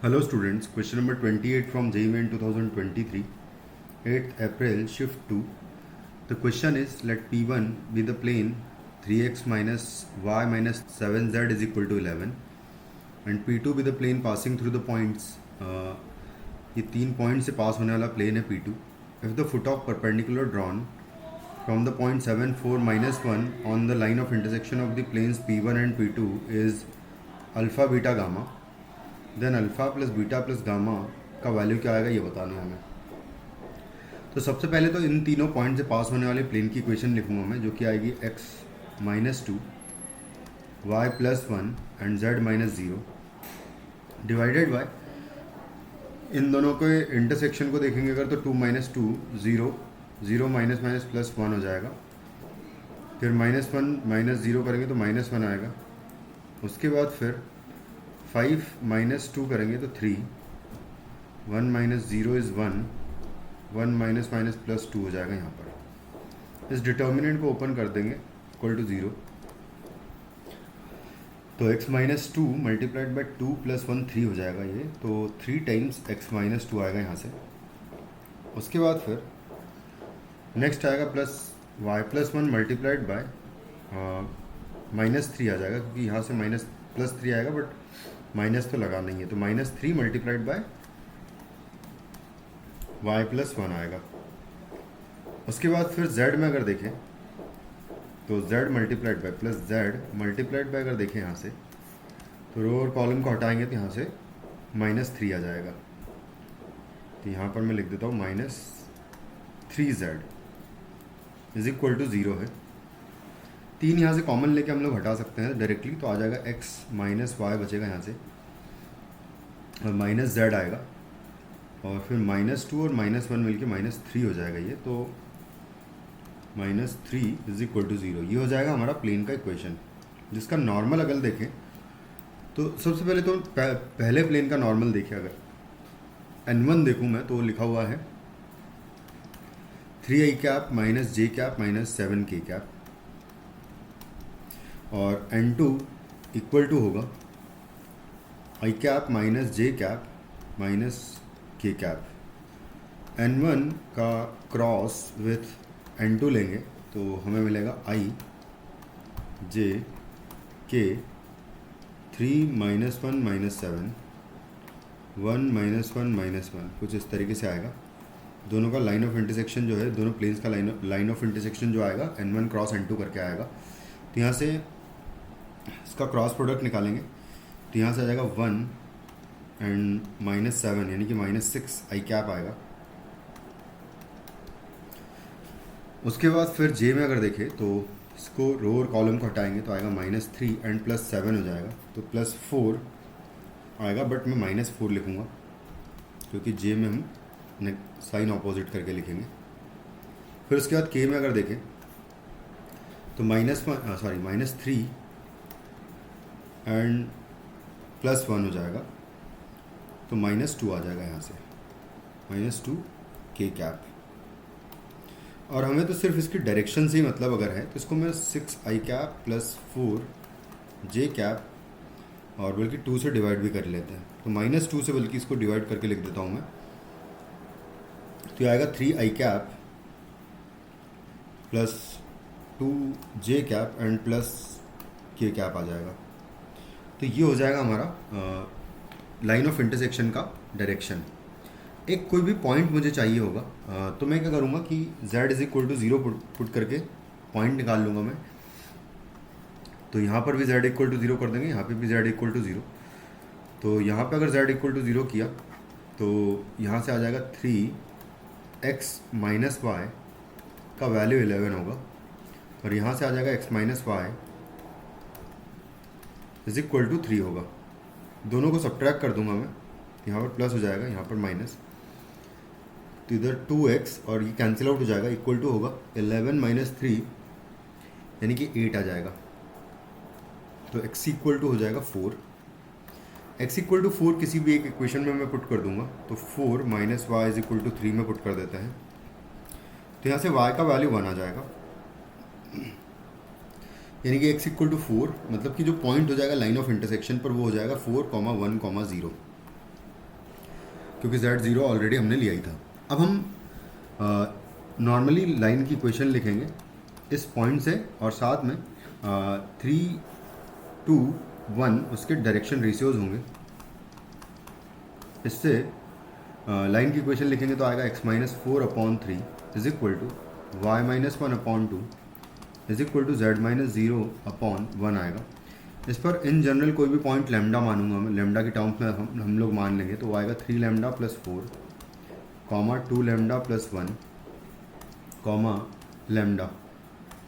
Hello students, question number 28 from JEE Main 2023, 8th April, shift 2. The question is, let P1 be the plane 3x minus y minus 7z is equal to 11 and P2 be the plane passing through the points. ये तीन point से पास होने वाला plane है P2. If the foot of perpendicular drawn from the point 7 4 minus 1 on the line of intersection of the planes P1 and P2 is alpha beta gamma, then alpha plus beta plus gamma का value क्या आएगा ये बताना है हमें. तो सबसे पहले तो इन तीनों पॉइंट से पास होने वाले प्लेन की इक्वेशन लिखूंगा मैं, जो कि आएगी x minus 2 y plus 1 and z minus 0 divided by इन दोनों के इंटरसेक्शन को देखेंगे अगर तो 2 माइनस 2 0 0 माइनस माइनस प्लस 1 हो जाएगा. फिर माइनस 1 माइनस 0 करेंगे तो माइनस 1 आएगा. उसके बाद फिर 5 माइनस 2 करेंगे तो 3, 1 minus 0 is 1, 1 minus minus plus 2 हो जाएगा यहाँ पर. इस डिटर्मिनेंट को ओपन कर देंगे इक्वल टू 0. तो x minus 2 multiplied by 2 plus 1 3 हो जाएगा ये. तो 3 टाइम्स x माइनस 2 आएगा यहाँ से. उसके बाद फिर नेक्स्ट आएगा plus y plus 1 multiplied bye minus 3 आ जाएगा, क्योंकि यहाँ से माइनस प्लस 3 आएगा बट माइनस तो लगा नहीं है. तो minus 3 multiplied by y plus 1 आएगा. उसके बाद फिर z में अगर देखें तो z multiplied by plus z multiplied by अगर देखें यहाँ से तो रो और कॉलम को हटाएंगे तो यहाँ से माइनस 3 आ जाएगा. तो यहाँ पर मैं लिख देता हूँ minus 3z is equal to 0 है. 3 यहाँ से कॉमन लेके हम लोग हटा सकते हैं डायरेक्टली, तो आ जाएगा x माइनस वाई बचेगा यहाँ से और माइनस z आएगा और फिर माइनस 2 और माइनस 1 मिलके माइनस 3 हो जाएगा ये. तो माइनस 3 इज इक्वल टू 0 ये हो जाएगा हमारा प्लेन का इक्वेशन, जिसका नॉर्मल अगर देखें तो सबसे पहले तो पहले प्लेन का नॉर्मल देखें. अगर n1 देखूँ मैं तो लिखा हुआ है 3i cap minus j cap minus 7k cap और n2 इक्वल टू होगा i cap minus j cap minus k cap. n1 का क्रॉस विथ n2 लेंगे तो हमें मिलेगा i j k 3 minus 1 minus 7 1 minus 1 minus 1 कुछ इस तरीके से आएगा. दोनों का लाइन ऑफ इंटरसेक्शन जो है, दोनों प्लेन्स का लाइन ऑफ इंटरसेक्शन जो आएगा n1 क्रॉस n2 करके आएगा. तो यहाँ से इसका क्रॉस प्रोडक्ट निकालेंगे तो यहाँ से आ जाएगा 1 एंड माइनस 7 यानी कि माइनस 6 आई कैप आएगा. उसके बाद फिर जे में अगर देखें तो इसको रो और कॉलम को हटाएंगे तो आएगा माइनस 3 एंड प्लस 7 हो जाएगा. तो प्लस 4 आएगा बट मैं माइनस 4 लिखूँगा क्योंकि जे में हम साइन ऑपोजिट करके लिखेंगे. फिर उसके बाद के में अगर देखें तो माइनस 3 एंड प्लस 1 हो जाएगा. तो माइनस 2 आ जाएगा यहाँ से, माइनस 2 के कैप. और हमें तो सिर्फ इसकी डायरेक्शन से ही मतलब अगर है तो इसको मैं 6 आई कैप प्लस 4 जे कैप और बल्कि 2 से डिवाइड भी कर लेते हैं. तो माइनस 2 से बल्कि इसको डिवाइड करके लिख देता हूँ मैं. तो आएगा 3 i cap plus 2 j cap and plus k cap आ जाएगा. तो ये हो जाएगा हमारा लाइन ऑफ इंटरसेक्शन का डायरेक्शन. एक कोई भी पॉइंट मुझे चाहिए होगा तो मैं क्या करूँगा कि z is equal to 0 put करके पॉइंट निकाल लूँगा मैं. तो यहाँ पर भी z इक्वल टू 0 कर देंगे, यहाँ पे भी z इक्वल टू 0. तो यहाँ पे अगर z इक्वल टू 0 किया तो यहाँ से आ जाएगा 3x माइनस वाई का वैल्यू 11 होगा और यहाँ से आ जाएगा x minus y is equal to 3 होगा. दोनों को सब्ट्रैक्ट कर दूंगा मैं, यहाँ पर प्लस हो जाएगा यहाँ पर माइनस. तो इधर 2x और ये कैंसिल आउट हो जाएगा, इक्वल टू होगा 11 माइनस 3 यानी कि 8 आ जाएगा. तो x इक्वल टू हो जाएगा 4. x इक्वल टू 4 किसी भी एक इक्वेशन में मैं पुट कर दूंगा. तो 4 minus y is equal to 3 में पुट कर देते हैं. तो यहाँ से y का वैल्यू 1 आ जाएगा यानी कि x इक्वल टू 4 मतलब कि जो पॉइंट हो जाएगा लाइन ऑफ इंटरसेक्शन पर वो हो जाएगा 4, 1, 0. क्योंकि z0 ऑलरेडी हमने लिया ही था। अब हम नॉर्मली लाइन की इक्वेशन लिखेंगे इस पॉइंट से, और साथ में 3, 2, 1 उसके डायरेक्शन रेशियोज होंगे। इससे लाइन की इक्वेशन लिखेंगे तो आएगा x-4/3 is equal to y-1/2 is equal to z-0/1 आएगा। इस पर इन जनरल कोई भी पॉइंट लैम्डा मानूंगा मैं, लैम्डा की टर्म्स में हम लोग मान लेंगे, तो वो आएगा 3 lambda plus 4 comma 2 lambda plus 1 comma lambda.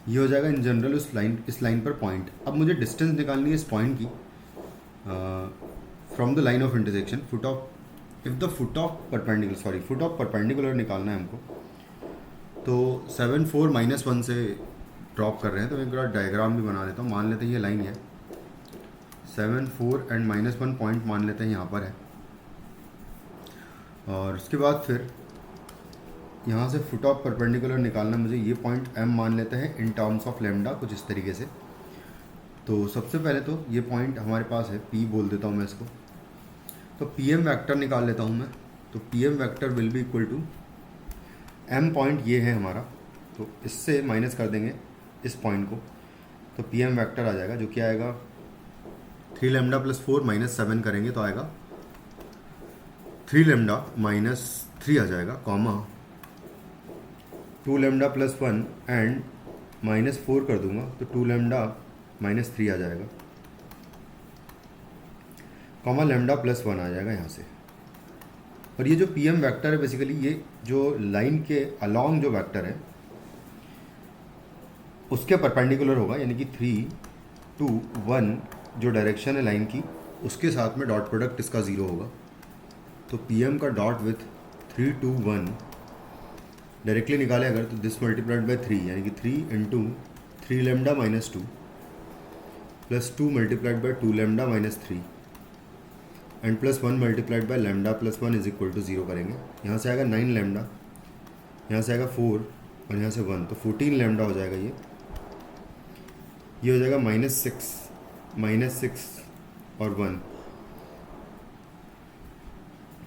ये हो जाएगा इन जनरल इस लाइन पर पॉइंट। अब मुझे डिस्टेंस निकालनी है इस पॉइंट की from the line of intersection. Foot of perpendicular निकालना है हमको, तो 7, 4, -1 से ड्रॉप कर रहे हैं। तो मैं एक बार डायग्राम भी बना लेता हूँ। मान लेते हैं ये लाइन है, 7, 4 एंड -1 पॉइंट मान लेते हैं यहाँ पर है। और उसके बाद फिर यहाँ से फुट ऑफ परपेंडिकुलर निकालना मुझे, ये पॉइंट m मान लेते हैं इन टर्म्स ऑफ लैम्डा, कुछ इस तरीके से। तो सबसे पहले तो ये पॉइंट हमारे पास है, p बोल देता हूँ मैं इसको। तो pm वेक्टर निकाल लेता हूँ मैं। तो pm vector will be equal to m point ये है हमारा, तो इससे माइनस कर देंगे इस पॉइंट को, तो pm वेक्टर आ जाएगा जो कि आएगा 3 लैम्डा प्लस 4 -7 करेंगे तो आएगा 3 लैम्डा -3 आ जाएगा, कॉमा 2 लैम्डा प्लस 1 एंड -4 कर दूंगा तो 2 लैम्डा -3 आ जाएगा, कॉमा लैम्डा प्लस 1 आ जाएगा यहाँ से। और ये जो pm वेक्टर है बेसिकली ये जो लाइन के अलोंग जो वेक्टर है उसके परपेंडिकुलर होगा, यानी कि 3, 2, 1 जो डायरेक्शन है लाइन की उसके साथ में डॉट प्रोडक्ट इसका 0 होगा। तो pm का डॉट विथ 3, 2, 1 डायरेक्टली निकाले अगर तो दिस मल्टीप्लाइड बाय 3, यानी कि 3 into 3 lambda -2 plus 2 multiplied by 2 lambda -3 and plus 1 multiplied by lambda plus 1 is equal to 0 करेंगे। यहाँ से आएगा 9 लैम्डा, यहाँ से आएगा 4 और यहाँ से 1, तो 14 लैम्डा हो जाएगा। ये हो जाएगा -6 और 1,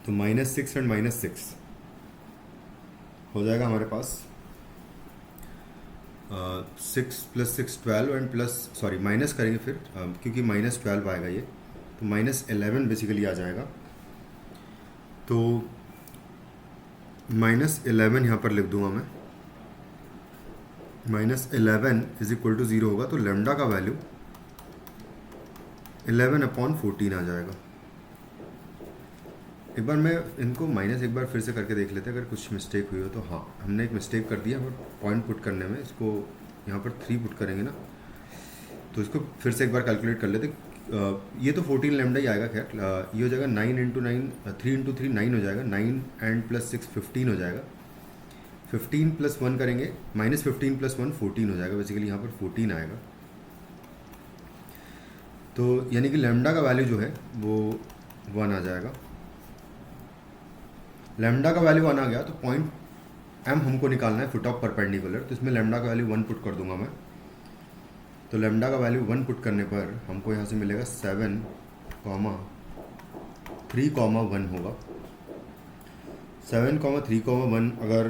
तो -6 एंड -6 हो जाएगा हमारे पास 6 + 6 12 एंड प्लस सॉरी माइनस करेंगे फिर क्योंकि -12 आएगा ये, तो -11 बेसिकली आ जाएगा। तो -11 यहाँ पर लिख दूंगा मैं, -11 इज इक्वल टू 0 होगा, तो लैम्डा का वैल्यू 11/14 आ जाएगा। एक बार मैं इनको माइनस एक बार फिर से करके देख लेते हैं अगर कुछ मिस्टेक हुई हो तो। हाँ, हमने एक मिस्टेक कर दिया पॉइंट पुट करने में, इसको यहाँ पर 3 पुट करेंगे ना, तो इसको फिर से एक बार कैलकुलेट कर लेते। ये तो 14 लैम्डा ही आएगा। खैर ये हो जाएगा 9 × 9 3 × 3 9 हो जाएगा, 9 एंड प्लस 6 15 हो जाएगा, 15 + 1 करेंगे -15 + 1 14 हो जाएगा, बेसिकली यहाँ पर 14 आएगा। तो यानी कि लैम्डा का वैल्यू जो है वो 1 आ जाएगा। लैम्डा का वैल्यू 1 आ गया तो पॉइंट m हमको निकालना है फुट ऑफ परपेंडिकुलर, तो इसमें लैम्डा का वैल्यू 1 पुट कर दूंगा मैं। तो लैम्डा का वैल्यू 1 पुट करने पर हमको यहाँ से मिलेगा 7, 3, 1 होगा। 7, 3, 1 अगर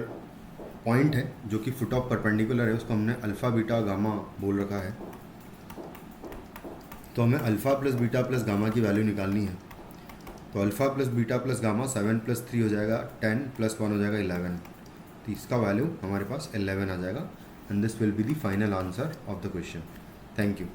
पॉइंट है जो कि फुट ऑफ परपेंडिकुलर है, उसको हमने अल्फ़ा बीटा गामा बोल रखा है, तो हमें alpha plus beta plus gamma की वैल्यू निकालनी है। तो alpha plus beta plus gamma 7 + 3 हो जाएगा 10 + 1 हो जाएगा 11, तो इसका वैल्यू हमारे पास 11 आ जाएगा। And this will be the final answer of the question. Thank you.